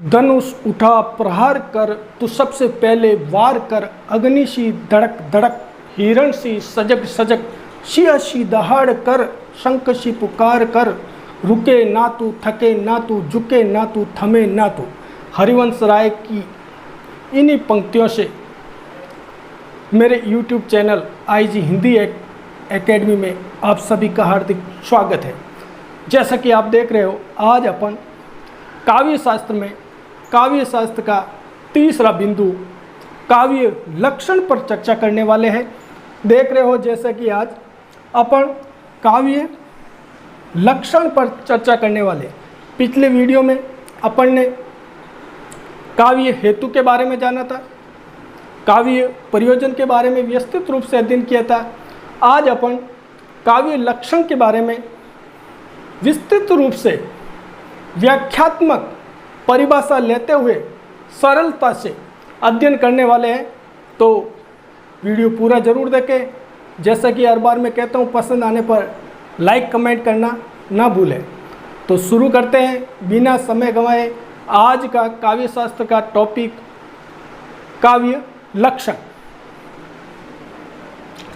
धनुष उठा प्रहार कर, तू सबसे पहले वार कर। अग्नि सी धड़क धड़क, हिरण सी सजग सजग, सिंह सी दहाड़ कर, शंख सी पुकार कर। रुके ना तू, थके ना तू, झुके ना तू, थमे ना तू। हरिवंश राय की इन्हीं पंक्तियों से मेरे YouTube channel IG Hindi academy में आप सभी का हार्दिक स्वागत है। जैसा कि आप देख रहे हो, आज अपन काव्य शास्त्र में काव्य शास्त्र का तीसरा बिंदु काव्य लक्षण पर चर्चा करने वाले हैं। देख रहे हो जैसा कि आज अपन काव्य लक्षण पर चर्चा करने वाले। पिछले वीडियो में अपन ने काव्य हेतु के बारे में जाना था, काव्य प्रयोजन के बारे में विस्तृत रूप से अध्ययन किया था। आज अपन काव्य लक्षण के बारे में विस्तृत रूप से व्याख्यात्मक परिभाषा लेते हुए सरलता से अध्ययन करने वाले हैं। तो वीडियो पूरा जरूर देखें। जैसा कि हर बार मैं कहता हूँ, पसंद आने पर लाइक कमेंट करना ना भूलें। तो शुरू करते हैं बिना समय गंवाए। आज का काव्य शास्त्र का टॉपिक काव्य लक्षण।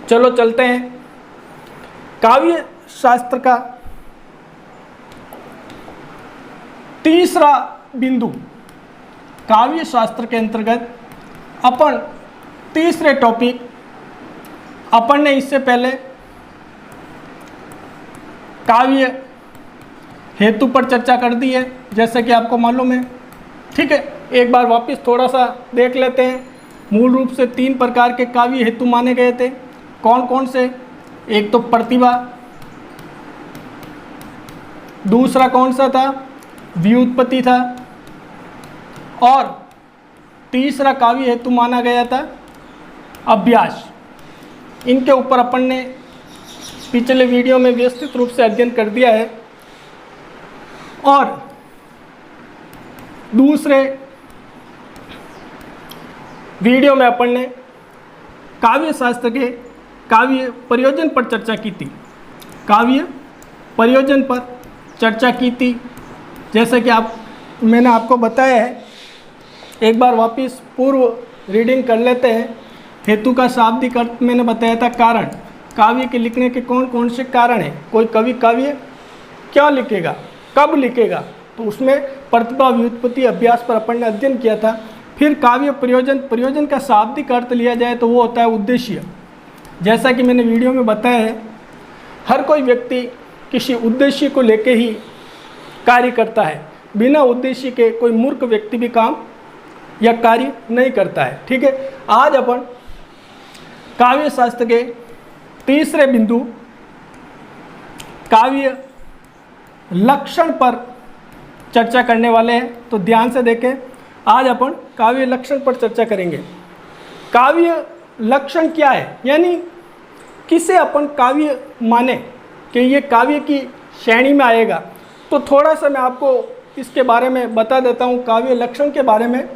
चलो चलते हैं। काव्य शास्त्र का तीसरा बिंदु, काव्य शास्त्र के अंतर्गत अपन तीसरे टॉपिक, अपन ने इससे पहले काव्य हेतु पर चर्चा कर दी है, जैसे कि आपको मालूम है। ठीक है, एक बार वापस थोड़ा सा देख लेते हैं। मूल रूप से 3 प्रकार के काव्य हेतु माने गए थे। कौन कौन से? एक तो प्रतिभा, दूसरा कौन सा था? व्युत्पत्ति था, और तीसरा काव्य हेतु माना गया था अभ्यास। इनके ऊपर अपन ने पिछले वीडियो में विस्तृत रूप से अध्ययन कर दिया है। और दूसरे वीडियो में अपन ने काव्य शास्त्र के काव्य प्रयोजन पर चर्चा की थी। काव्य प्रयोजन पर चर्चा की थी, जैसे कि मैंने आपको बताया है। एक बार वापस पूर्व रीडिंग कर लेते हैं। हेतु का शाब्दिक अर्थ मैंने बताया था कारण। काव्य के लिखने के कौन कौन से कारण हैं? कोई कवि काव्य क्या लिखेगा, कब लिखेगा, तो उसमें प्रतिभा, व्युत्पत्ति, अभ्यास पर अपन ने अध्ययन किया था। फिर काव्य प्रयोजन, प्रयोजन का शाब्दिक अर्थ लिया जाए तो वो होता है उद्देश्य। जैसा कि मैंने वीडियो में बताया है, हर कोई व्यक्ति किसी उद्देश्य को लेके ही कार्य करता है। बिना उद्देश्य के कोई मूर्ख व्यक्ति भी काम या कार्य नहीं करता है। ठीक है, आज अपन काव्य शास्त्र के तीसरे बिंदु काव्य लक्षण पर चर्चा करने वाले हैं। तो ध्यान से देखें, आज अपन काव्य लक्षण पर चर्चा करेंगे। काव्य लक्षण क्या है, यानी किसे अपन काव्य माने कि ये काव्य की श्रेणी में आएगा। तो थोड़ा सा मैं आपको इसके बारे में बता देता हूँ, काव्य लक्षण के बारे में।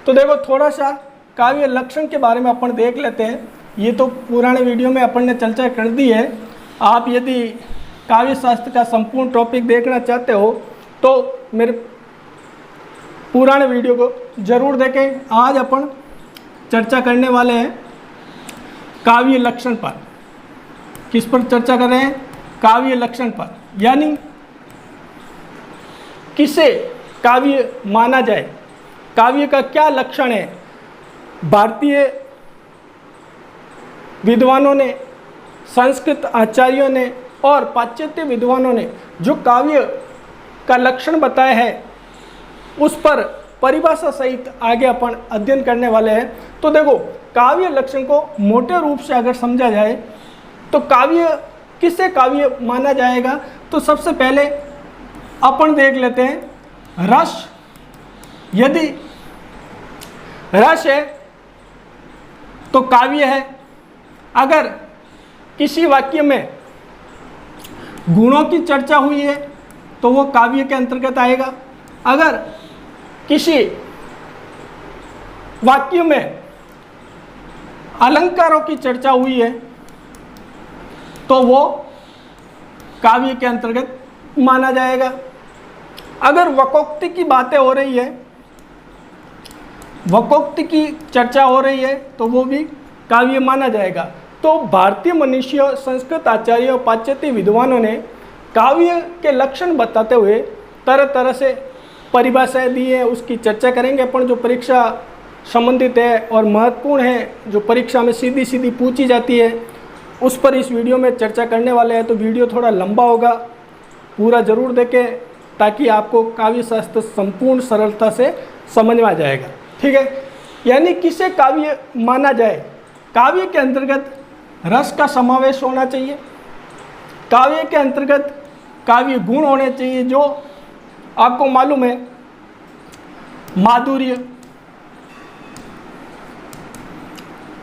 तो देखो, थोड़ा सा काव्य लक्षण के बारे में अपन देख लेते हैं। ये तो पुराने वीडियो में अपन ने चर्चा कर दी है। आप यदि काव्य शास्त्र का संपूर्ण टॉपिक देखना चाहते हो तो मेरे पुराने वीडियो को जरूर देखें। आज अपन चर्चा करने वाले हैं काव्य लक्षण पर। किस पर चर्चा कर रहे हैं? काव्य लक्षण पर, यानी किसे काव्य माना जाए, काव्य का क्या लक्षण है। भारतीय विद्वानों ने, संस्कृत आचार्यों ने और पाश्चात्य विद्वानों ने जो काव्य का लक्षण बताया है, उस पर परिभाषा सहित आगे अपन अध्ययन करने वाले हैं। तो देखो, काव्य लक्षण को मोटे रूप से अगर समझा जाए तो काव्य किसे काव्य माना जाएगा, तो सबसे पहले अपन देख लेते हैं रस। यदि रस है तो काव्य है। अगर किसी वाक्य में गुणों की चर्चा हुई है तो वो काव्य के अंतर्गत आएगा। अगर किसी वाक्य में अलंकारों की चर्चा हुई है तो वो काव्य के अंतर्गत माना जाएगा। अगर वक्रोक्ति की बातें हो रही है वकोक्ति की चर्चा हो रही है तो वो भी काव्य माना जाएगा। तो भारतीय मनीषियों, संस्कृत आचार्यों, पाश्चात्य विद्वानों ने काव्य के लक्षण बताते हुए तरह तरह से परिभाषाएं दी है, उसकी चर्चा करेंगे अपन, जो परीक्षा संबंधित है और महत्वपूर्ण है, जो परीक्षा में सीधी सीधी पूछी जाती है, उस पर इस वीडियो में चर्चा करने वाले हैं। तो वीडियो थोड़ा लंबा होगा, पूरा ज़रूर देखें ताकि आपको काव्य शास्त्र संपूर्ण सरलता से समझ में आ जाएगा। ठीक है, यानी किसे काव्य माना जाए? काव्य के अंतर्गत रस का समावेश होना चाहिए, काव्य के अंतर्गत काव्य गुण होने चाहिए, जो आपको मालूम है माधुर्य,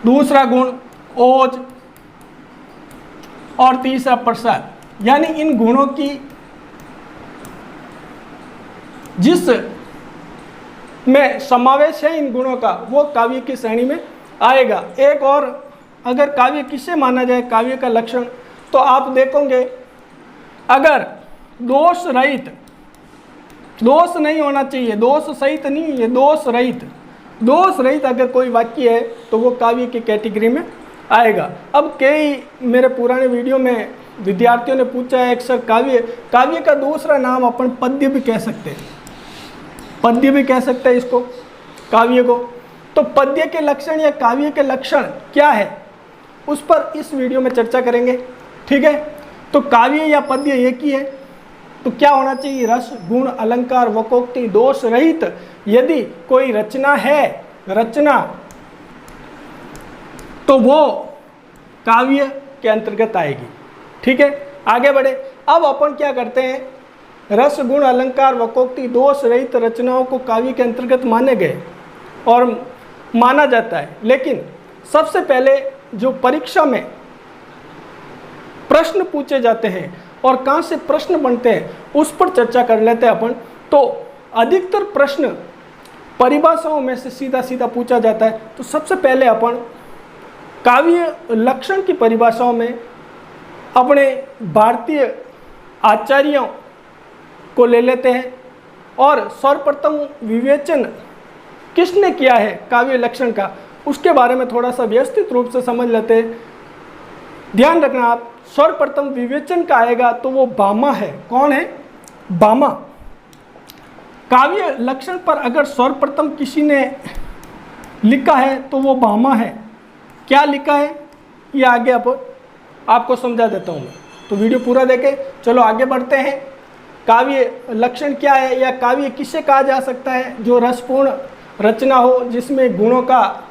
दूसरा गुण ओज और तीसरा प्रसाद। यानी इन गुणों की जिस में समावेश है इन गुणों का, वो काव्य की श्रेणी में आएगा। एक और अगर काव्य किसे माना जाए, काव्य का लक्षण, तो आप देखोगे अगर दोष रहित, दोष नहीं होना चाहिए, दोष सहित नहीं, ये दोष रहित, दोष रहित अगर कोई वाक्य है तो वो काव्य की कैटेगरी में आएगा। अब कई मेरे पुराने वीडियो में विद्यार्थियों ने पूछा है कि सर काव्य का दूसरा नाम अपन पद्य भी कह सकते हैं, पद्य भी कह सकते हैं इसको, काव्य को। तो पद्य के लक्षण या काव्य के लक्षण क्या है, उस पर इस वीडियो में चर्चा करेंगे। ठीक है, तो काव्य या पद्य एक ही है, तो क्या होना चाहिए? रस, गुण, अलंकार, वकोक्ति, दोष रहित। यदि कोई रचना है, रचना, तो वो काव्य के अंतर्गत आएगी। ठीक है, आगे बढ़े। अब अपन क्या करते हैं, रस, गुण, अलंकार, वकोक्ति, दोष रहित रचनाओं को काव्य के अंतर्गत माने गए और माना जाता है। लेकिन सबसे पहले जो परीक्षा में प्रश्न पूछे जाते हैं और कहाँ से प्रश्न बनते हैं, उस पर चर्चा कर लेते हैं अपन। तो अधिकतर प्रश्न परिभाषाओं में से सीधा सीधा पूछा जाता है। तो सबसे पहले अपन काव्य लक्षण की परिभाषाओं में अपने भारतीय आचार्यों को ले लेते हैं और सर्वप्रथम विवेचन किसने किया है काव्य लक्षण का, उसके बारे में थोड़ा सा व्यवस्थित रूप से समझ लेते हैं। ध्यान रखना आप, सर्वप्रथम विवेचन का आएगा तो वो भामा है। कौन है? भामा। काव्य लक्षण पर अगर सर्वप्रथम किसी ने लिखा है तो वो भामा है। क्या लिखा है ये आगे आपको समझा देता हूँ मैं, तो वीडियो पूरा देखें। चलो आगे बढ़ते हैं। काव्य लक्षण क्या है या काव्य किसे कहा जा सकता है? जो रसपूर्ण रचना हो, जिसमें गुणों का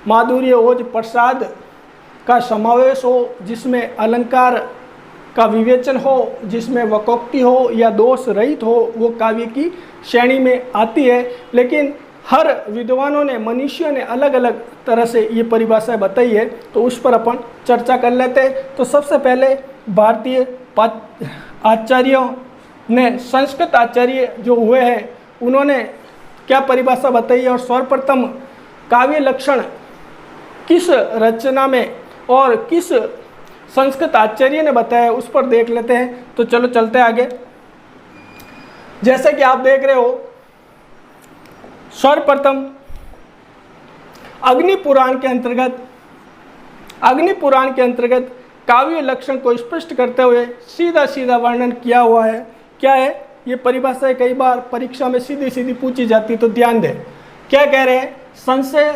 माधुर्य, ओज, प्रसाद का समावेश हो, जिसमें अलंकार का विवेचन हो, जिसमें वकोक्ति हो या दोष रहित हो, वो काव्य की श्रेणी में आती है। लेकिन हर विद्वानों ने, मनीषियों ने अलग अलग तरह से ये परिभाषाएं बताई है, तो उस पर अपन चर्चा कर लेते हैं। तो सबसे पहले भारतीय आचार्यों ने, संस्कृत आचार्य जो हुए हैं, उन्होंने क्या परिभाषा बताई है और सर्वप्रथम काव्य लक्षण किस रचना में और किस संस्कृत आचार्य ने बताया, उस पर देख लेते हैं। तो चलो चलते हैं आगे। जैसे कि आप देख रहे हो, सर्वप्रथम अग्नि पुराण के अंतर्गत काव्य लक्षण को स्पष्ट करते हुए सीधा सीधा वर्णन किया हुआ है। क्या है ये परिभाषा? कई बार परीक्षा में सीधी सीधी पूछी जाती, तो ध्यान दें। क्या कह रहे हैं? संशय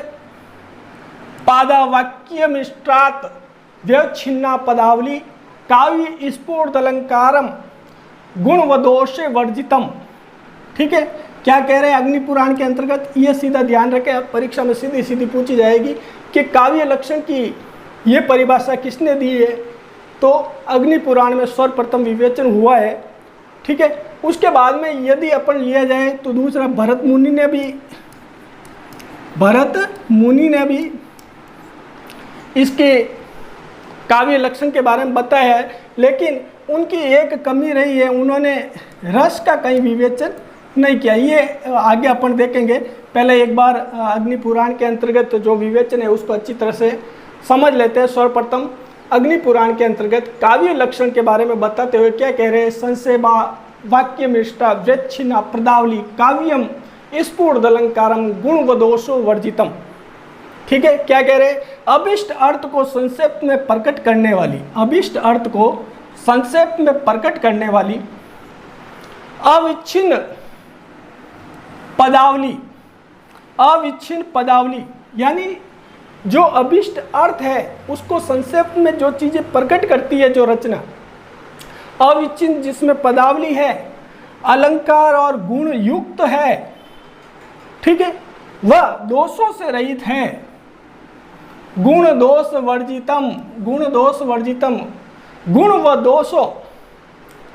पादा वाक्य मिष्टात व्यवच्छिन्ना पदावली काव्य स्फूर्त अलंकारम गुण व दोष वर्जितम। ठीक है, क्या कह रहे हैं? अग्नि पुराण के अंतर्गत, ये सीधा ध्यान रखें, परीक्षा में सीधी सीधी पूछी जाएगी कि काव्य लक्षण की ये परिभाषा किसने दी है? तो अग्नि पुराण में सर्वप्रथम विवेचन हुआ है। ठीक है, उसके बाद में यदि अपन लिया जाए तो दूसरा भरत मुनि ने भी इसके काव्य लक्षण के बारे में बताया है। लेकिन उनकी एक कमी रही है, उन्होंने रस का कहीं विवेचन नहीं किया। ये आगे अपन देखेंगे। पहले एक बार अग्नि पुराण के अंतर्गत जो विवेचन है उसको अच्छी तरह से समझ लेते हैं। सर्वप्रथम अग्नि पुराण के अंतर्गत काव्य लक्षण के बारे में बताते हुए क्या कह रहे हैं? संशय वाक्य मिष्टा व्यच्छिन्ना पदावली काव्यम स्फुरदलंकारम गुण व दोषो वर्जितम। ठीक है, क्या कह रहे हैं? अभिष्ट अर्थ को संक्षेप में प्रकट करने वाली, अभिष्ट अर्थ को संक्षेप में प्रकट करने वाली अविच्छिन्न पदावली, अविच्छिन्न पदावली यानी जो अभिष्ट अर्थ है उसको संक्षेप में जो चीजें प्रकट करती है, जो रचना अविच्छिन्न, जिसमें पदावली है, अलंकार और गुण युक्त है, ठीक है, वह दोषों से रहित है। गुण दोष वर्जितम, गुण दोष वर्जितम, गुण व दोषों,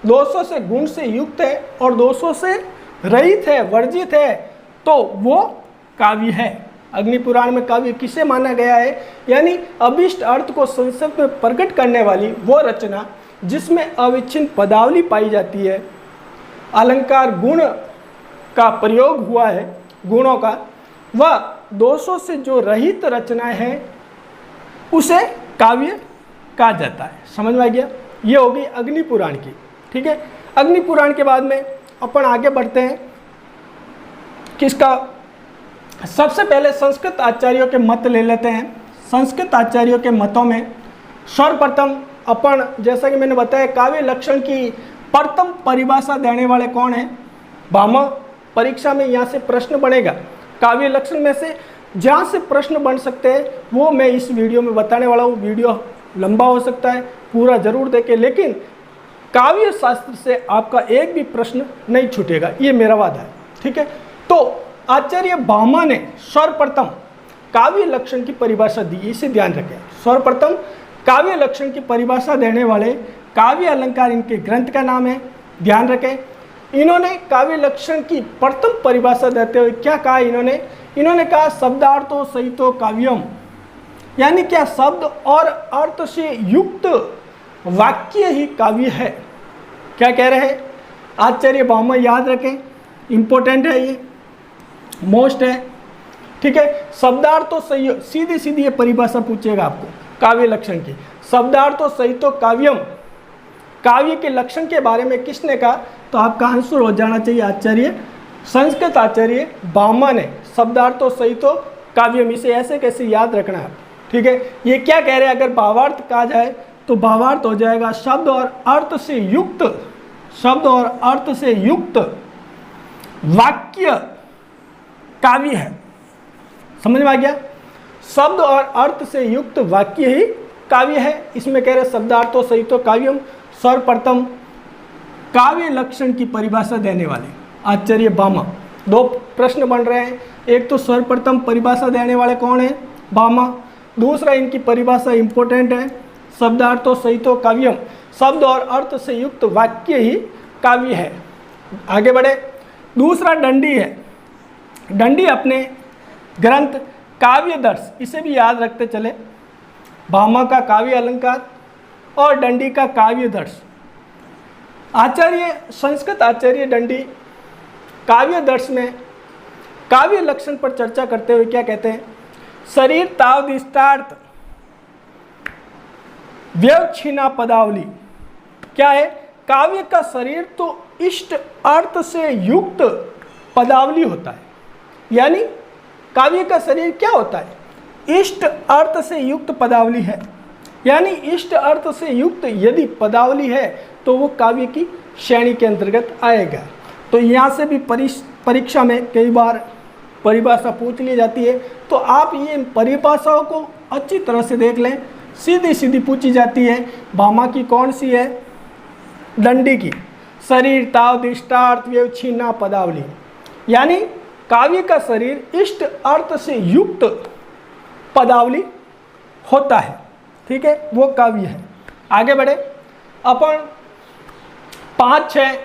दोषों से, गुण से युक्त है और दोषों से रहित है, वर्जित है, तो वो काव्य है। अग्नि पुराण में काव्य किसे माना गया है? यानी अभिष्ट अर्थ को संक्षेप में प्रकट करने वाली वो रचना जिसमें अविच्छिन्न पदावली पाई जाती है, अलंकार गुण का प्रयोग हुआ है, गुणों का, वह दोषों से जो रहित रचना है उसे काव्य कहा जाता है। समझ में आ गया? ये होगी अग्नि पुराण की। ठीक है, अग्नि पुराण के बाद में अपन आगे बढ़ते हैं किसका? सबसे पहले संस्कृत आचार्यों के मत ले लेते हैं। संस्कृत आचार्यों के मतों में सर्वप्रथम अपन, जैसा कि मैंने बताया, काव्य लक्षण की प्रथम परिभाषा देने वाले कौन है? भामा। परीक्षा में यहाँ से प्रश्न बनेगा, काव्य लक्षण में से जहाँ से प्रश्न बन सकते हैं वो मैं इस वीडियो में बताने वाला हूँ। वीडियो लंबा हो सकता है, पूरा जरूर देखें, लेकिन काव्य शास्त्र से आपका एक भी प्रश्न नहीं छूटेगा, ये मेरा वादा है। ठीक है, तो आचार्य भामा ने सर्वप्रथम काव्य लक्षण की परिभाषा दी, इसे ध्यान रखें। सर्वप्रथम काव्य लक्षण की परिभाषा देने वाले काव्य अलंकार इनके ग्रंथ का नाम है, ध्यान रखें। इन्होंने काव्य लक्षण की प्रथम परिभाषा देते हुए क्या कहा? इन्होंने कहा शब्दार्थो सहितो काव्यम, यानी क्या? शब्द और अर्थ से युक्त वाक्य ही काव्य है। क्या कह रहे हैं आचार्य भामा? याद रखें, इंपॉर्टेंट है, ये मोस्ट है। ठीक है, शब्दार्थो सही, सीधी सीधी ये परिभाषा पूछेगा आपको काव्य लक्षण की। शब्दार्थो सहितो काव्यम, काव्य के लक्षण के बारे में किसने कहा? तो आपका आंसर हो जाना चाहिए आचार्य, संस्कृत आचार्य भामा ने। शब्दार्थो सहितो काव्यम, इसे ऐसे कैसे याद रखना है? ठीक है, ये क्या कह रहे हैं? अगर भावार्थ कहा जाए तो भावार्थ हो जाएगा शब्द और अर्थ से युक्त, शब्द और अर्थ से युक्त वाक्य काव्य है। समझ में आ गया? शब्द और अर्थ से युक्त वाक्य ही काव्य है। इसमें कह रहे शब्दार्थो सहितो काव्यम, सर्वप्रथम काव्य लक्षण की परिभाषा देने वाले आचार्य भामा। दो प्रश्न बन रहे हैं, एक तो सर्वप्रथम परिभाषा देने वाले कौन है? भामा। दूसरा, इनकी परिभाषा इंपॉर्टेंट है, शब्दार्थो सहितो काव्यम, शब्द और अर्थ से युक्त वाक्य ही काव्य है। आगे बढ़े, दूसरा दंडी है। दंडी अपने ग्रंथ काव्य दर्श, इसे भी याद रखते चले, भामा का काव्य अलंकार और दंडी का काव्य दर्श। आचार्य, संस्कृत आचार्य दंडी काव्य दर्श में काव्य लक्षण पर चर्चा करते हुए क्या कहते हैं? शरीर तावदिष्टार्थ व्यवच्छिन्ना पदावली। क्या है? काव्य का शरीर तो इष्ट अर्थ से युक्त पदावली होता है। यानी काव्य का शरीर क्या होता है? इष्ट अर्थ से युक्त पदावली है। यानी इष्ट अर्थ से युक्त यदि पदावली है तो वो काव्य की श्रेणी के अंतर्गत आएगा। तो यहाँ से भी परीक्षा में कई बार परिभाषा पूछ ली जाती है, तो आप ये परिभाषाओं को अच्छी तरह से देख लें, सीधी सीधी पूछी जाती है। भामा की कौन सी है? दंडी की शरीर तावदिष्टार्थ व्यवच्छिन्ना पदावली, यानी काव्य का शरीर इष्ट अर्थ से युक्त पदावली होता है। ठीक है, वो काव्य है। आगे बढ़े, अपन 5-6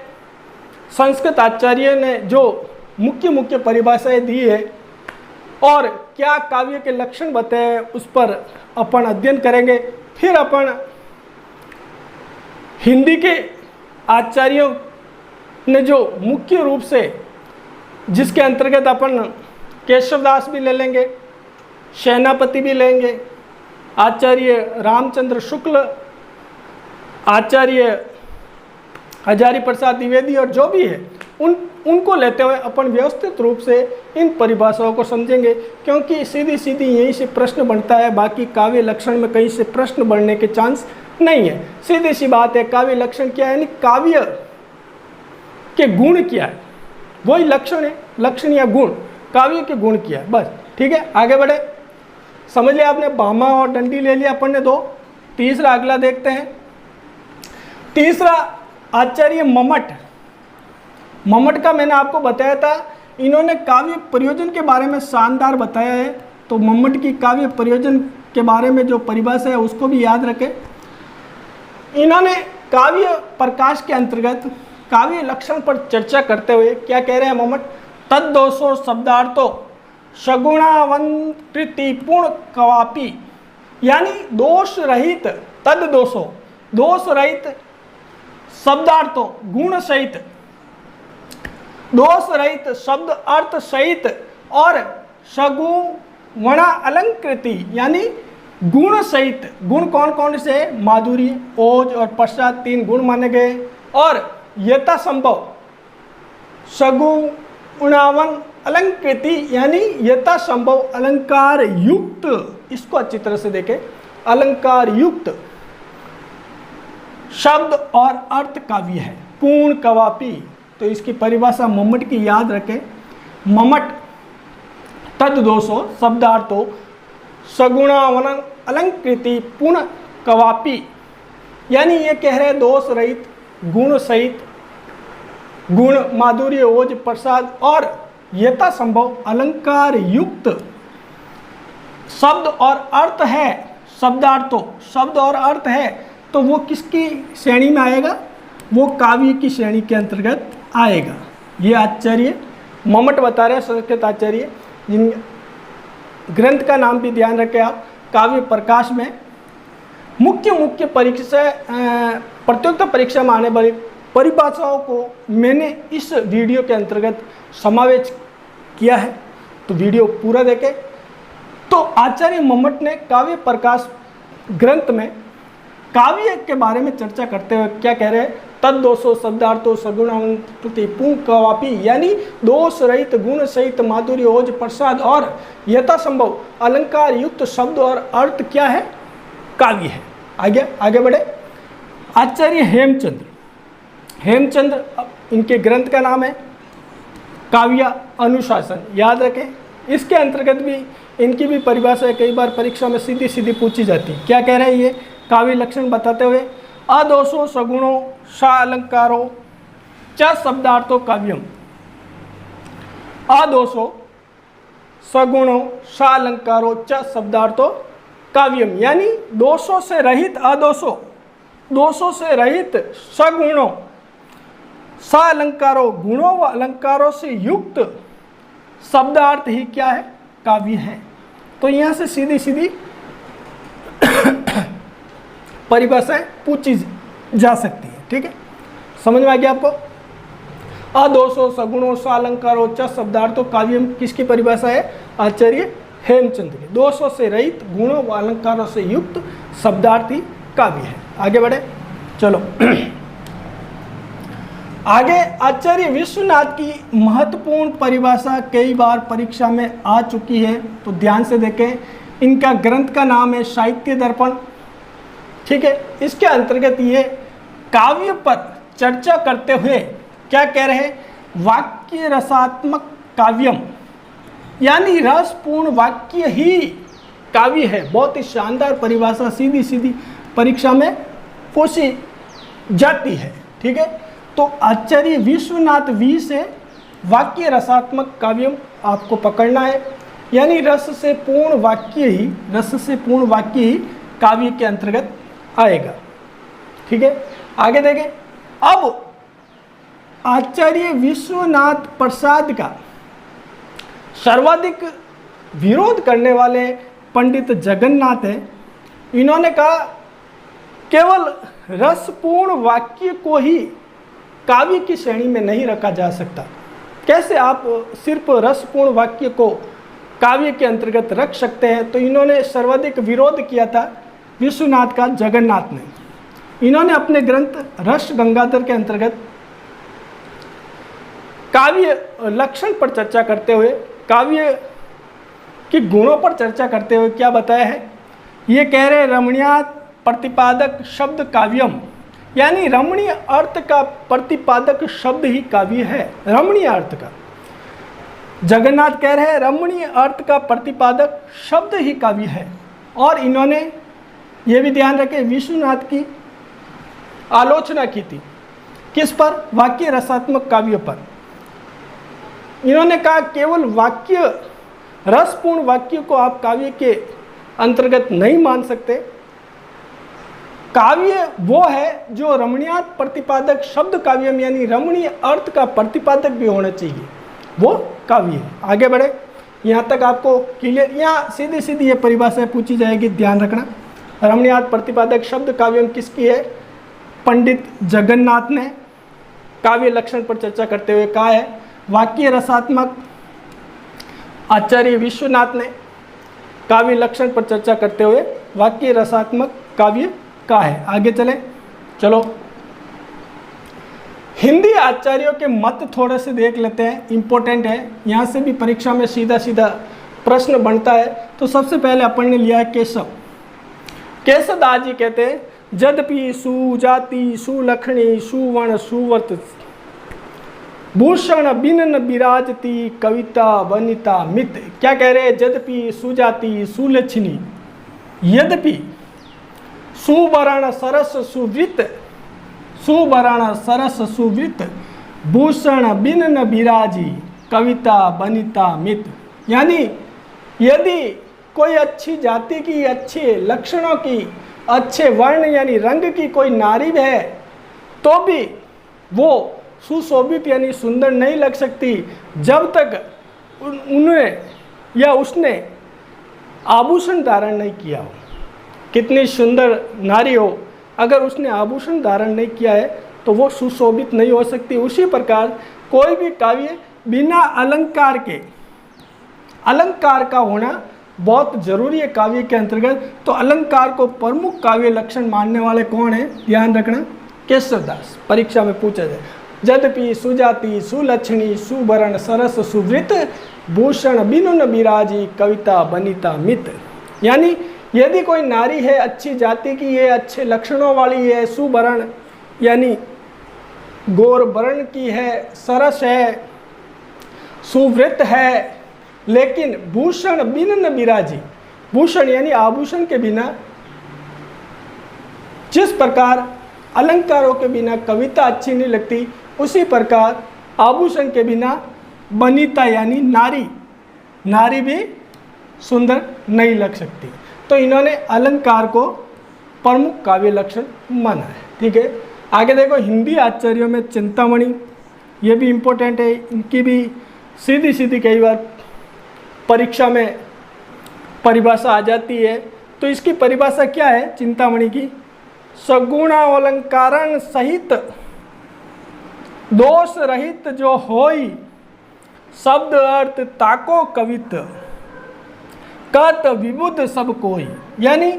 संस्कृत आचार्य ने जो मुख्य मुख्य परिभाषाएं दी है और क्या काव्य के लक्षण बताए उस पर अपन अध्ययन करेंगे। फिर अपन हिंदी के आचार्यों ने जो मुख्य रूप से, जिसके अंतर्गत अपन केशवदास भी ले लेंगे, सेनापति भी लेंगे, आचार्य रामचंद्र शुक्ल, आचार्य हजारी प्रसाद द्विवेदी और जो भी है, उनको लेते हुए अपन व्यवस्थित रूप से इन परिभाषाओं को समझेंगे, क्योंकि सीधी सीधी यहीं से प्रश्न बनता है, बाकी काव्य लक्षण में कहीं से प्रश्न बनने के चांस नहीं है। सीधी सी बात है, काव्य लक्षण क्या है, यानी काव्य के गुण क्या है, वही लक्षण है, लक्षण या गुण, काव्य के गुण क्या है, बस। ठीक है, आगे बढ़े। समझ लिया आपने, भामा और डंडी ले लिया अपन ने दो। तीसरा अगला देखते हैं। तीसरा आचार्य मम्मट। मम्मट का मैंने आपको बताया था, इन्होंने काव्य प्रयोजन के बारे में शानदार बताया है, तो मम्मट की काव्य प्रयोजन के बारे में जो परिभाषा है उसको भी याद रखें। इन्होंने काव्य प्रकाश के अंतर्गत काव्य लक्षण पर चर्चा करते हुए क्या कह रहे हैं मम्मट, तद्दोषो शब्दार्थो सगुणावंकृति पूर्ण कवापी, यानी दोष रहित, तद दोषो दोष रहित, शब्दार्थो गुण सहित, दोष रहित शब्द अर्थ सहित और सगुण अलंकृति यानी गुण सहित। गुण कौन कौन से, माधुर्य, ओज और पश्चात, तीन गुण माने गए। और यथा संभव सगुणावन अलंकृति यानी यथा संभव अलंकार युक्त, इसको अच्छी तरह से देखें, अलंकार युक्त शब्द और अर्थ काव्य है, पूर्ण कवापी। तो इसकी परिभाषा मम्मट की याद रखें। मम्मट तद दोषो शब्दार्थो सगुणावन अलंकृति पूर्ण कवापी, यानी ये कह रहे दोष रहित, गुण सहित, गुण, माधुर्य, ओज, प्रसाद और यथा संभव अलंकार युक्त शब्द और अर्थ है। शब्दार्थो शब्द और अर्थ है, तो वो किसकी श्रेणी में आएगा, वो काव्य की श्रेणी के अंतर्गत आएगा। ये आचार्य मम्मट बता रहे हैं, संस्कृत आचार्य, जिन ग्रंथ का नाम भी ध्यान रखें आप। काव्य प्रकाश में मुख्य परीक्षा, प्रतियोगिता परीक्षा में आने वाली परिभाषाओं को मैंने इस वीडियो के अंतर्गत समावेश किया है, तो वीडियो पूरा देखें। तो आचार्य मम्मट ने काव्य प्रकाश ग्रंथ में काव्य के बारे में चर्चा करते हुए क्या कह रहे हैं, तद दोषो शब्दार्थो सगुणावंकृति पूर्ण कवापी, यानी दोष रहित, गुण सहित, माधुर्य, ओज, प्रसाद और यथा संभव अलंकार युक्त शब्द और अर्थ क्या है, काव्य है। आगे बढ़े। आचार्य हेमचंद्र। हेमचंद्र, इनके ग्रंथ का नाम है काव्य अनुशासन, याद रखें। इसके अंतर्गत भी इनकी भी परिभाषा कई बार परीक्षा में सीधी सीधी पूछी जाती है। क्या कह रहे हैं ये काव्य लक्षण बताते हुए, अदोषो सगुणो सा अलंकारो च शब्दार्थो काव्यम। अदोषो सगुणो सा अलंकारो च शब्दार्थो काव्यम, यानी दोषों से रहित, अदोषो दोषों से रहित, सगुणों सा अलंकारों गुणों व अलंकारों से युक्त शब्दार्थ ही क्या है, काव्य है। तो यहाँ से सीधी सीधी परिभाषाएं पूछी जा सकती है। ठीक है, समझ में आ गया आपको। अदोषो सगुणों सा अलंकारों च शब्दार्थो काव्यम किसकी परिभाषा है, आचार्य हेमचंद्र की। दोषों से रहित, गुणों व अलंकारों से युक्त शब्दार्थ ही काव्य है। आगे बढ़े, चलो आगे। आचार्य विश्वनाथ की महत्वपूर्ण परिभाषा कई बार परीक्षा में आ चुकी है, तो ध्यान से देखें। इनका ग्रंथ का नाम है साहित्य दर्पण। ठीक है, इसके अंतर्गत ये काव्य पर चर्चा करते हुए क्या कह रहे हैं, वाक्य रसात्मक काव्यम, यानी रसपूर्ण वाक्य ही काव्य है। बहुत ही शानदार परिभाषा सीधी सीधी परीक्षा में पूछी जाती है। ठीक है, तो आचार्य विश्वनाथ वी से वाक्य रसात्मक काव्यम आपको पकड़ना है, यानी रस से पूर्ण वाक्य ही, रस से पूर्ण वाक्य ही काव्य के अंतर्गत आएगा। ठीक है, आगे देखें। अब आचार्य विश्वनाथ प्रसाद का सर्वाधिक विरोध करने वाले पंडित जगन्नाथ हैं। इन्होंने कहा केवल रसपूर्ण वाक्य को ही काव्य की श्रेणी में नहीं रखा जा सकता। कैसे आप सिर्फ रसपूर्ण वाक्य को काव्य के अंतर्गत रख सकते हैं, तो इन्होंने सर्वाधिक विरोध किया था विश्वनाथ का, जगन्नाथ ने। इन्होंने अपने ग्रंथ रस गंगाधर के अंतर्गत काव्य लक्षण पर चर्चा करते हुए, काव्य के गुणों पर चर्चा करते हुए क्या बताया है? ये कह रहे रमणीयात प्रतिपादक शब्द काव्यम, यानी रमणीय अर्थ का प्रतिपादक शब्द ही काव्य है। रमणीय अर्थ का, जगन्नाथ कह रहे हैं रमणीय अर्थ का प्रतिपादक शब्द ही काव्य है। और इन्होंने ये भी ध्यान रखे विश्वनाथ की आलोचना की थी, किस पर? वाक्य रसात्मक काव्य पर। इन्होंने कहा केवल वाक्य, रसपूर्ण वाक्य को आप काव्य के अंतर्गत नहीं मान सकते। काव्य वो है जो रमणीयात प्रतिपादक शब्द काव्यम, यानी रमणीय अर्थ का प्रतिपादक भी होना चाहिए, वो काव्य है। आगे बढ़े, यहाँ तक आपको क्लियर? यहाँ सीधी सीधी ये परिभाषा पूछी जाएगी, ध्यान रखना। रमणीयात प्रतिपादक शब्द काव्यम किसकी है? पंडित जगन्नाथ ने काव्य लक्षण पर चर्चा करते हुए कहा है। वाक्य रसात्मक आचार्य विश्वनाथ ने काव्य लक्षण पर चर्चा करते हुए वाक्य रसात्मक काव्य का है। आगे चले, चलो हिंदी आचार्यों के मत थोड़े से देख लेते हैं, इंपॉर्टेंट है, यहाँ से भी परीक्षा में सीधा सीधा प्रश्न बनता है। तो सबसे पहले अपन ने लिया है केशव। केशवदास जी कहते हैं यद्यपि सुजाति सुलक्षणी सुवर्ण सुवर्त भूषण बिन विराजती कविता वनिता मित। क्या कह रहे हैं? यद्यपि सुजाति सुलक्षणी, यद्यपि सुवर्ण सरस सुवृत, सुवर्ण सरस सुवृत भूषण बिन न विराजी कविता बनिता मित। यानी यदि कोई अच्छी जाति की, अच्छे लक्षणों की, अच्छे वर्ण यानी रंग की कोई नारी है तो भी वो सुशोभित यानी सुंदर नहीं लग सकती जब तक उन्हें या उसने आभूषण धारण नहीं किया हो। कितनी सुंदर नारी हो, अगर उसने आभूषण धारण नहीं किया है तो वो सुशोभित नहीं हो सकती। उसी प्रकार कोई भी काव्य बिना अलंकार के, अलंकार का होना बहुत जरूरी है काव्य के अंतर्गत। तो अलंकार को प्रमुख काव्य लक्षण मानने वाले कौन है? ध्यान रखना, केशवदास। परीक्षा में पूछा जाए यद्यपि सुजाति सुलक्षणी सुवर्ण सरस सुवृत भूषण बिनु न विराजी कविता बनिता मित। यानी यदि कोई नारी है, अच्छी जाति की है, अच्छे लक्षणों वाली है, सुवर्ण यानी गोर वर्ण की है, सरस है, सुवृत है, लेकिन भूषण बिन न विराजी, भूषण यानी आभूषण के बिना, जिस प्रकार अलंकारों के बिना कविता अच्छी नहीं लगती, उसी प्रकार आभूषण के बिना बनिता यानी नारी, नारी भी सुंदर नहीं लग सकती। तो इन्होंने अलंकार को प्रमुख काव्य लक्षण माना है। ठीक है, आगे देखो हिंदी आचार्यों में चिंतामणि, ये भी इम्पोर्टेंट है, इनकी भी सीधी सीधी कई बार परीक्षा में परिभाषा आ जाती है। तो इसकी परिभाषा क्या है चिंतामणि की? सगुणावलंकारण सहित दोष रहित जो होई शब्द अर्थ ताको कवित कत विबुद्ध सब कोई। यानी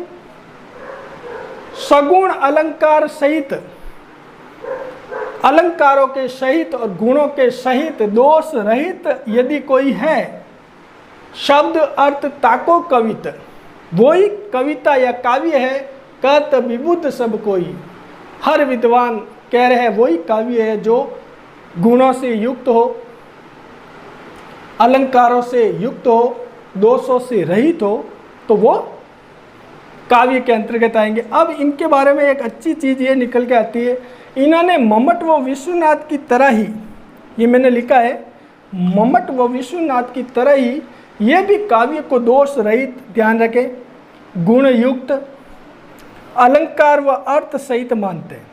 सगुण अलंकार सहित, अलंकारों के सहित और गुणों के सहित दोष रहित यदि कोई है, शब्द अर्थ ताको कवित, वही कविता या काव्य है। कत विबुद्ध सब कोई, हर विद्वान कह रहे हैं वही काव्य है जो गुणों से युक्त हो, अलंकारों से युक्त हो, दोषों से रहित हो, तो वो काव्य के अंतर्गत आएंगे। अब इनके बारे में एक अच्छी चीज़ ये निकल के आती है, इन्होंने मम्मट व विश्वनाथ की तरह ही, ये मैंने लिखा है, मम्मट व विश्वनाथ की तरह ही ये भी काव्य को दोष रहित, ध्यान रखें, गुण युक्त, अलंकार व अर्थ सहित मानते हैं।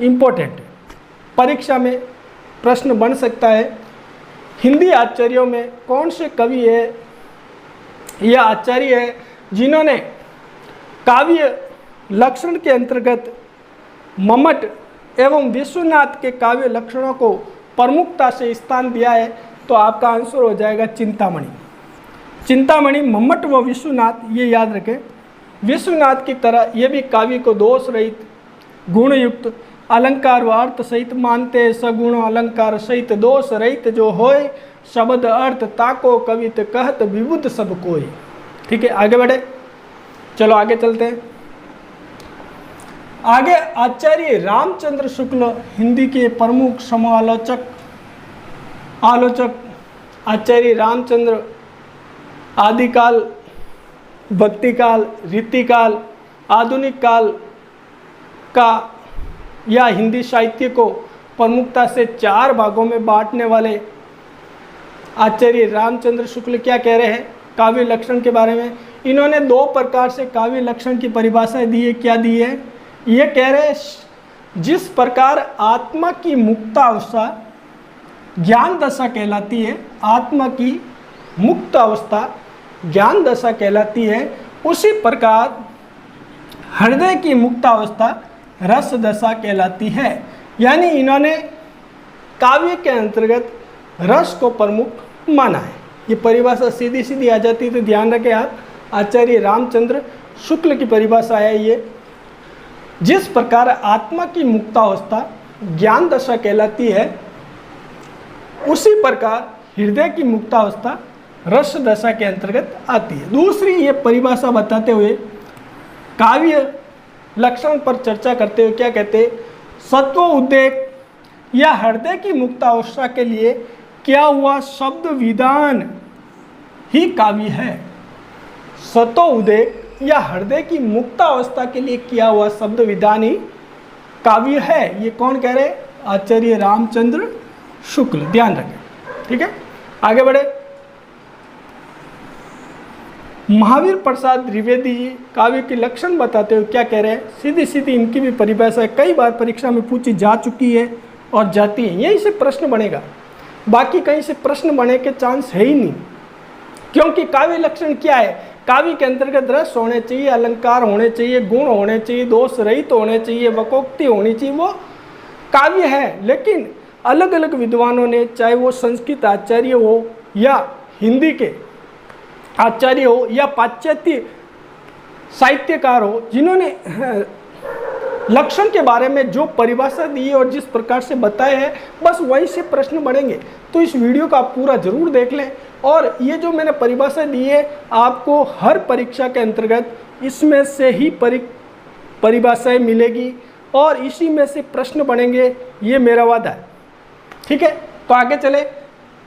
इम्पोर्टेंट है, परीक्षा में प्रश्न बन सकता है। हिंदी आचार्यों में कौन से कवि है या आचार्य है जिन्होंने काव्य लक्षण के अंतर्गत मम्मट एवं विश्वनाथ के काव्य लक्षणों को प्रमुखता से स्थान दिया है? तो आपका आंसर हो जाएगा चिंतामणि। चिंतामणि, मम्मट व विश्वनाथ, ये याद रखें। विश्वनाथ की तरह ये भी काव्य को दोष रहित, गुण युक्त, अलंकार व अर्थ सहित मानते, सगुण अलंकार सहित दोष रहित जो होय, शब्द अर्थ ताको कवित कहत विबुध सब कोई। ठीक है, आगे बढ़े, चलो आगे चलते हैं। आगे आचार्य रामचंद्र शुक्ल हिंदी के प्रमुख समालोचक आचार्य रामचंद्र आदिकाल, भक्तिकाल, रीतिकाल, आधुनिक काल का या हिंदी साहित्य को प्रमुखता से 4 भागों में बांटने वाले आचार्य रामचंद्र शुक्ल क्या कह रहे हैं काव्य लक्षण के बारे में। इन्होंने 2 प्रकार से काव्य लक्षण की परिभाषाएं दी है। क्या दी है? ये कह रहे हैं जिस प्रकार आत्मा की मुक्तावस्था ज्ञान दशा कहलाती है, आत्मा की मुक्त अवस्था ज्ञान दशा कहलाती है, उसी प्रकार हृदय की मुक्तावस्था रस दशा कहलाती है। यानी इन्होंने काव्य के अंतर्गत रस को प्रमुख माना है। ये परिभाषा सीधी सीधी आ जाती है तो ध्यान रखें आप, आचार्य रामचंद्र शुक्ल की परिभाषा है ये। जिस प्रकार आत्मा की मुक्तावस्था ज्ञान दशा कहलाती है, उसी प्रकार हृदय की मुक्तावस्था रस दशा के अंतर्गत आती है। दूसरी ये परिभाषा बताते हुए काव्य लक्षण पर चर्चा करते हुए क्या कहते हैं, सत्व उद्रेक या हृदय की मुक्तावस्था के लिए क्या हुआ शब्द विधान ही काव्य है। सत्व उद्रेक या हृदय की मुक्तावस्था के लिए किया हुआ शब्द विधान ही काव्य है। ये कौन कह रहे? आचार्य रामचंद्र शुक्ल, ध्यान रखें। ठीक है, आगे बढ़े। महावीर प्रसाद द्विवेदी जी काव्य के लक्षण बताते हुए क्या कह रहे हैं, सीधी सीधी इनकी भी परिभाषा कई बार परीक्षा में पूछी जा चुकी है और जाती है। यहीं से प्रश्न बनेगा, बाकी कहीं से प्रश्न बने के चांस है ही नहीं। क्योंकि काव्य लक्षण क्या है? काव्य के अंतर्गत रस होने चाहिए, अलंकार होने चाहिए, गुण होने चाहिए, दोष रहित होने चाहिए, वकोक्ति होनी चाहिए, वो काव्य है। लेकिन अलग अलग विद्वानों ने, चाहे वो संस्कृत आचार्य हो या हिंदी के आचार्य हो या पाश्चात्य साहित्यकार हो, जिन्होंने लक्षण के बारे में जो परिभाषा दी है और जिस प्रकार से बताया है, बस वहीं से प्रश्न बढ़ेंगे। तो इस वीडियो को आप पूरा जरूर देख लें। और ये जो मैंने परिभाषा दी है, आपको हर परीक्षा के अंतर्गत इसमें से ही परिभाषाएं मिलेगी और इसी में से प्रश्न बनेंगे, ये मेरा वादा है। ठीक है, तो आगे चले।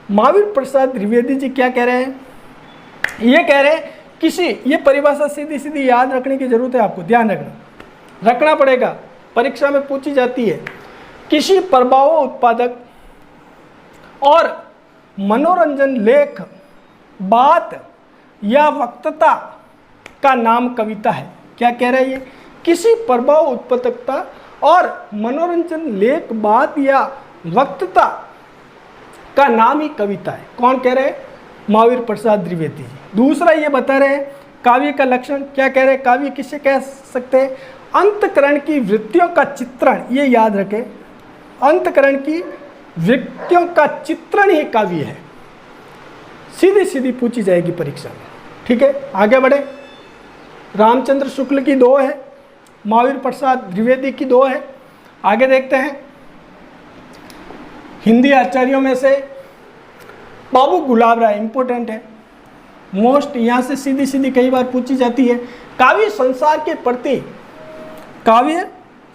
महावीर प्रसाद द्विवेदी जी क्या कह रहे हैं? ये कह रहे हैं ये परिभाषा सीधी सीधी याद रखने की जरूरत है, आपको ध्यान रखना पड़ेगा, परीक्षा में पूछी जाती है। किसी प्रभाव उत्पादक और मनोरंजन लेख, बात या वक्तृता का नाम कविता है। क्या कह रहे हैं ये? किसी प्रभाव उत्पादकता और मनोरंजन लेख, बात या वक्तृता का नाम ही कविता है। कौन कह रहे हैं? महावीर प्रसाद द्विवेदी जी। दूसरा ये बता रहे हैं काव्य का लक्षण, क्या कह रहे हैं? काव्य किसे कह सकते हैं? अंतकरण की वृत्तियों का चित्रण, ये याद रखें, अंतकरण की वृत्तियों का चित्रण ही काव्य है। सीधी सीधी पूछी जाएगी परीक्षा में। ठीक है, आगे बढ़े। रामचंद्र शुक्ल की 2 है, महावीर प्रसाद द्विवेदी की 2 है। आगे देखते हैं। हिंदी आचार्यों में से बाबू गुलाब राय इंपॉर्टेंट है, मोस्ट, यहाँ से सीधी सीधी कई बार पूछी जाती है। काव्य संसार के प्रति, काव्य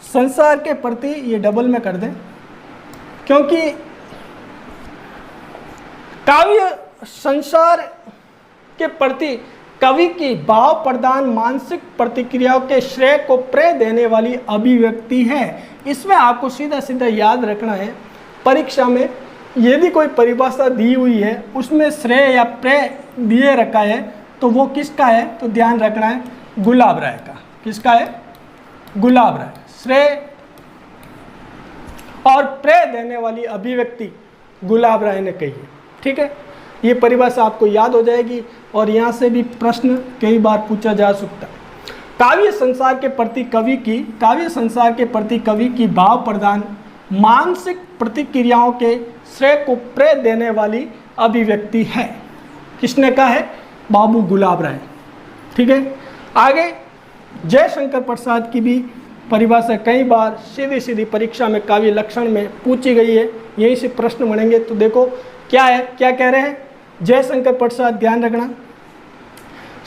संसार के प्रति, ये डबल में कर दें क्योंकि काव्य संसार के प्रति कवि की भाव प्रदान मानसिक प्रतिक्रियाओं के श्रेय को प्रेय देने वाली अभिव्यक्ति है। इसमें आपको सीधा सीधा याद रखना है, परीक्षा में यदि कोई परिभाषा दी हुई है उसमें श्रेय या प्रेय दिए रखा है तो वो किसका है? तो ध्यान रखना है गुलाब राय का। किसका है? गुलाब राय। श्रेय और प्रेय देने वाली अभिव्यक्ति गुलाब राय ने कही है। ठीक है, ये परिभाषा आपको याद हो जाएगी और यहाँ से भी प्रश्न कई बार पूछा जा सकता है। काव्य संसार के प्रति कवि की, काव्य संसार के प्रति कवि की भाव प्रदान मानसिक प्रतिक्रियाओं के श्रेय को प्रेय देने वाली अभिव्यक्ति है। किसने कहा है? बाबू गुलाब राय। ठीक है, आगे जयशंकर प्रसाद की भी परिभाषा कई बार सीधी सीधी परीक्षा में काव्य लक्षण में पूछी गई है, यहीं से प्रश्न बनेंगे। तो देखो क्या है, क्या कह रहे हैं जयशंकर प्रसाद, ध्यान रखना।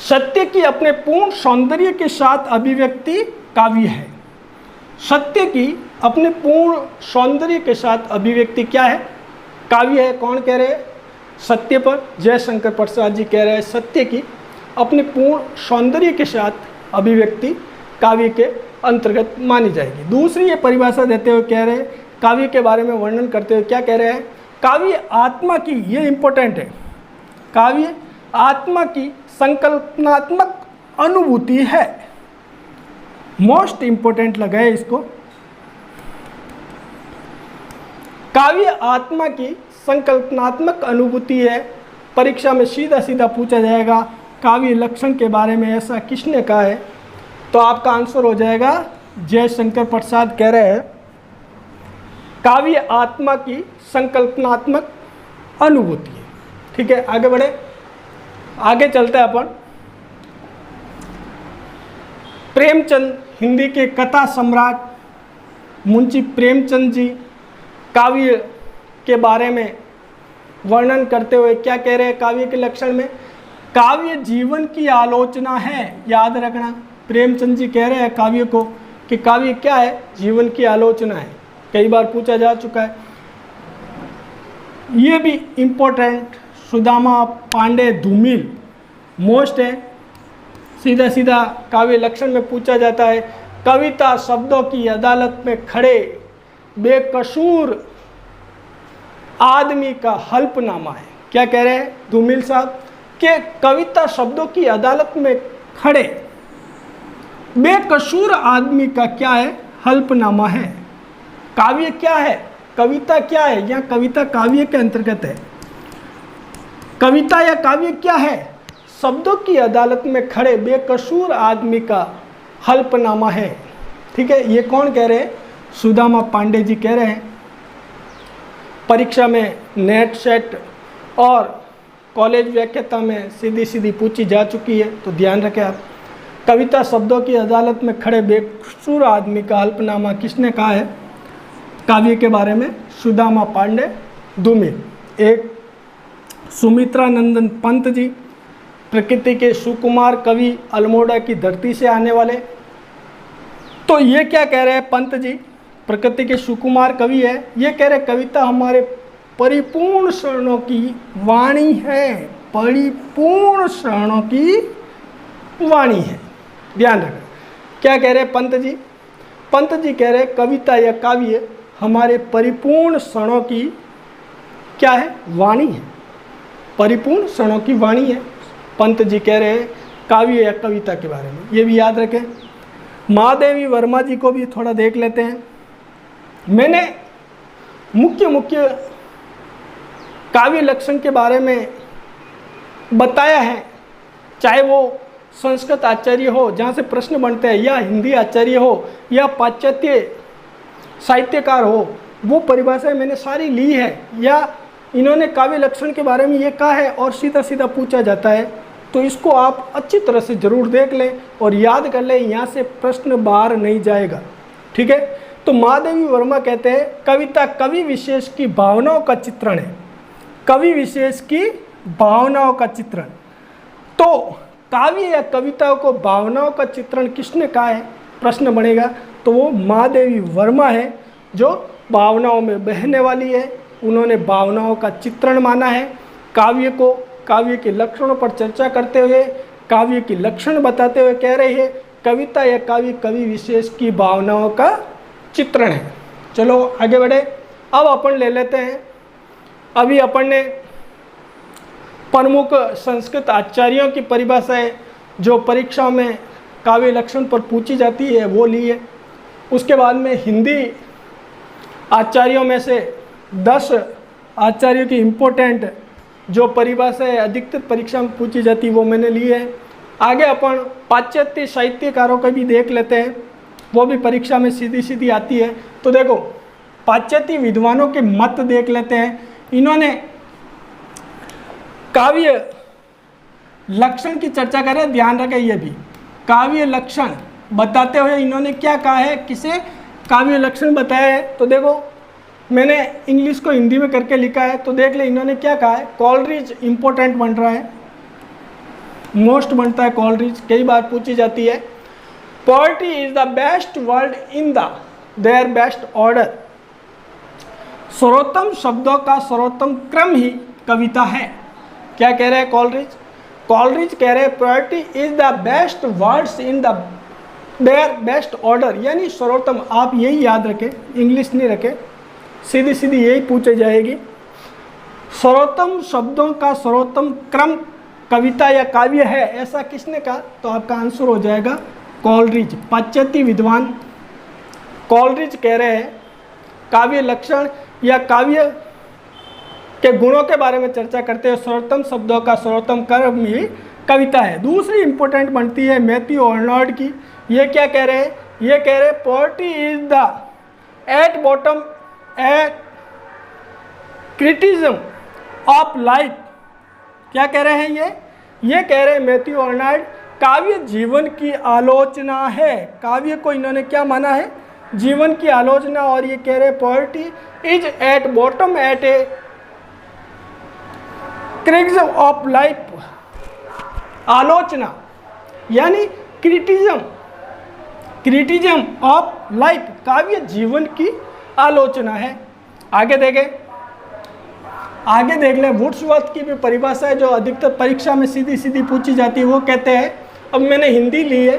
सत्य की अपने पूर्ण सौंदर्य के साथ अभिव्यक्ति काव्य है। सत्य की अपने पूर्ण सौंदर्य के साथ अभिव्यक्ति क्या है, काव्य है। कौन कह रहे हैं, सत्य पर जयशंकर प्रसाद जी कह रहे हैं सत्य की अपने पूर्ण सौंदर्य के साथ अभिव्यक्ति काव्य के अंतर्गत मानी जाएगी। दूसरी ये परिभाषा देते हुए कह रहे हैं काव्य के बारे में वर्णन करते हुए क्या कह रहे हैं, काव्य आत्मा की, ये इंपॉर्टेंट है, काव्य आत्मा की संकल्पनात्मक अनुभूति है। मोस्ट इंपॉर्टेंट लगा है इसको। काव्य आत्मा की संकल्पनात्मक अनुभूति है। परीक्षा में सीधा सीधा पूछा जाएगा काव्य लक्षण के बारे में ऐसा किसने कहा है, तो आपका आंसर हो जाएगा जयशंकर प्रसाद कह रहे हैं काव्य आत्मा की संकल्पनात्मक अनुभूति है। ठीक है, आगे बढ़े, आगे चलते हैं अपन। प्रेमचंद, हिंदी के कथा सम्राट मुंशी प्रेमचंद जी काव्य के बारे में वर्णन करते हुए क्या कह रहे हैं काव्य के लक्षण में, काव्य जीवन की आलोचना है। याद रखना, प्रेमचंद जी कह रहे हैं काव्य को कि काव्य क्या है, जीवन की आलोचना है। कई बार पूछा जा चुका है। ये भी इम्पोर्टेंट, सुदामा पांडे धूमिल मोस्ट है। सीधा सीधा काव्य लक्षण में पूछा जाता है, कविता शब्दों की अदालत में खड़े बेकसूर आदमी का हल्फनामा है। क्या कह रहे हैं धूमिल साहब कि कविता शब्दों की अदालत में खड़े बेकसूर आदमी का क्या है, हल्फनामा है। काव्य क्या है, कविता क्या है, या कविता काव्य के अंतर्गत है। कविता या काव्य क्या है, शब्दों की अदालत में खड़े बेकसूर आदमी का हल्फनामा है। ठीक है, ये कौन कह रहे हैं, सुदामा पांडे जी कह रहे हैं। परीक्षा में नेट सेट और कॉलेज व्याख्याता में सीधी सीधी पूछी जा चुकी है, तो ध्यान रखें आप। कविता शब्दों की अदालत में खड़े बेकसूर आदमी का हल्फनामा किसने कहा है काव्य के बारे में, सुदामा पांडे धूमिल। एक सुमित्रा नंदन पंत जी, प्रकृति के सुकुमार कवि, अल्मोड़ा की धरती से आने वाले। तो ये क्या कह रहे हैं पंत जी, प्रकृति के सुकुमार कवि है। ये कह रहे कविता हमारे परिपूर्ण शरणों की वाणी है, परिपूर्ण शरणों की वाणी है। ध्यान रखें, क्या कह रहे पंत जी, पंत जी कह रहे कविता या काव्य हमारे परिपूर्ण क्षणों की क्या है, वाणी है, परिपूर्ण क्षणों की वाणी है। पंत जी कह रहे हैं काव्य या कविता के बारे में, ये भी याद रखें। महादेवी वर्मा जी को भी थोड़ा देख लेते हैं। मैंने मुख्य काव्य लक्षण के बारे में बताया है, चाहे वो संस्कृत आचार्य हो जहाँ से प्रश्न बनते हैं, या हिंदी आचार्य हो, या पाश्चात्य साहित्यकार हो, वो परिभाषाएं मैंने सारी ली है, या इन्होंने काव्य लक्षण के बारे में ये कहा है और सीधा सीधा पूछा जाता है। तो इसको आप अच्छी तरह से ज़रूर देख लें और याद कर लें, यहाँ से प्रश्न बाहर नहीं जाएगा। ठीक है, तो महादेवी वर्मा कहते हैं कविता कवि विशेष की भावनाओं का चित्रण है, कवि विशेष की भावनाओं का चित्रण। तो काव्य या कविताओं को भावनाओं का चित्रण किसने कहा है, प्रश्न बनेगा, तो वो महादेवी वर्मा है, जो भावनाओं में बहने वाली है। उन्होंने भावनाओं का चित्रण माना है काव्य को। काव्य के लक्षणों पर चर्चा करते हुए, काव्य के लक्षण बताते हुए कह रही है कविता या काव्य कवि विशेष की भावनाओं का चित्रण है। चलो आगे बढ़े, अब अपन ले लेते हैं, अभी अपन ने प्रमुख संस्कृत आचार्यों की परिभाषाएं जो परीक्षाओं में काव्य लक्षण पर पूछी जाती है वो ली है। उसके बाद में हिंदी आचार्यों में से 10 आचार्यों की इम्पोर्टेंट जो परिभाषाएं अधिकतर परीक्षा में पूछी जाती वो मैंने ली है। आगे अपन पाश्चात्य साहित्यकारों का भी देख लेते हैं, वो भी परीक्षा में सीधी सीधी आती है। तो देखो पाश्चात्य विद्वानों के मत देख लेते हैं। इन्होंने काव्य लक्षण की चर्चा करें, ध्यान रखें, ये भी काव्य लक्षण बताते हुए इन्होंने क्या कहा है, किसे काव्य लक्षण बताया है। तो देखो मैंने इंग्लिश को हिंदी में करके लिखा है, तो देख ले इन्होंने क्या कहा है। कॉलरिज इंपॉर्टेंट बन रहा है, मोस्ट बनता है कॉलरिज, कई बार पूछी जाती है। Poetry is the best word in the their best order. सर्वोत्तम शब्दों का सर्वोत्तम क्रम ही कविता है। क्या कह रहे हैं कॉलरिज? कॉलरिज कह रहे हैं poetry is the best words in the their best order, यानी सर्वोत्तम। आप यही याद रखें, इंग्लिश नहीं रखें, सीधी सीधी यही पूछी जाएगी। सर्वोत्तम शब्दों का सर्वोत्तम क्रम कविता या काव्य है, ऐसा किसने कहा? तो आपका आंसर हो जाएगा कॉलरिज, पाश्चात्य विद्वान कॉलरिज कह रहे हैं काव्य लक्षण या काव्य के गुणों के बारे में चर्चा करते हैं। सर्वोत्तम शब्दों का सर्वोत्तम क्रम ही कविता है। दूसरी इंपॉर्टेंट बनती है मैथ्यू अर्नोल्ड की। ये क्या कह रहे हैं? ये कह रहे हैं poetry is the at bottom A criticism of life. क्या कह रहे हैं ये कह रहे हैं मैथ्यू अर्नोल्ड, काव्य जीवन की आलोचना है। काव्य को इन्होंने क्या माना है? जीवन की आलोचना। और ये कह रहे हैं poetry is at bottom at a criticism of life. आलोचना यानी क्रिटिज्म ऑफ लाइफ, काव्य जीवन की आलोचना है। आगे देख लें वुड्सवर्थ की भी परिभाषा है, जो अधिकतर परीक्षा में सीधी सीधी पूछी जाती है। वो कहते हैं, अब मैंने हिंदी ली है,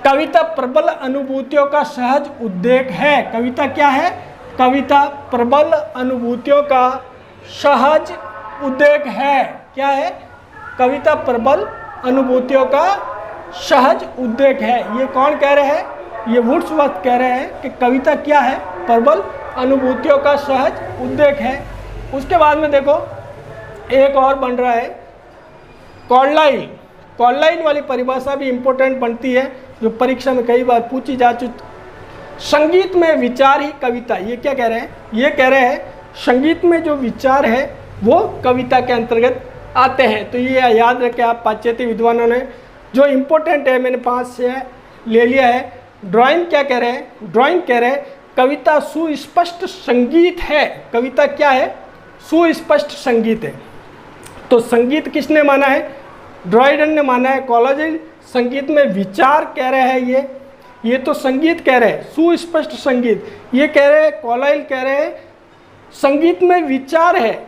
कविता प्रबल अनुभूतियों का सहज उद्रेक है। कविता क्या है? कविता प्रबल अनुभूतियों का सहज उद्रेक है। क्या है? कविता प्रबल अनुभूतियों का सहज उद्रेक है। ये कौन कह रहे हैं? ये वुड्सवर्थ कह रहे हैं कि कविता क्या है? प्रबल अनुभूतियों का सहज उद्रेक है। उसके बाद में देखो एक और बन रहा है कॉर्लाइल। कॉर्लाइल वाली परिभाषा भी इम्पोर्टेंट बनती है, जो परीक्षा में कई बार पूछी जा चुकी। संगीत में विचार ही कविता। ये क्या कह रहे हैं? ये कह रहे हैं संगीत में जो विचार है वो कविता के अंतर्गत आते हैं। तो ये याद रखें आप, पाश्चात्य विद्वानों ने जो इम्पोर्टेंट है, मैंने 5-6 ले लिया है। ड्राइंग क्या कह रहे हैं? ड्राइंग कह रहे हैं कविता सुस्पष्ट संगीत है। कविता क्या है? सुस्पष्ट संगीत है। तो संगीत किसने माना है? ड्राइडन ने माना है। कॉलरिज संगीत में विचार कह रहे हैं। ये तो संगीत कह रहे हैं, सुस्पष्ट संगीत। ये कह रहे हैं, कॉलरिज कह रहे हैं संगीत में विचार है,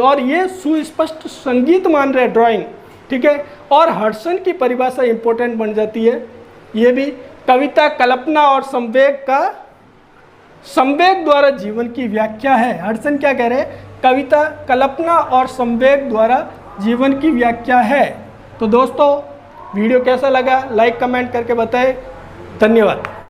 और ये सुस्पष्ट संगीत मान रहे हैं ड्राइंग। ठीक है। और हडसन की परिभाषा इंपॉर्टेंट बन जाती है। ये भी कविता कल्पना और संवेग द्वारा जीवन की व्याख्या है। हडसन क्या कह रहे हैं? कविता कल्पना और संवेग द्वारा जीवन की व्याख्या है। तो दोस्तों वीडियो कैसा लगा लाइक कमेंट करके बताएं। धन्यवाद।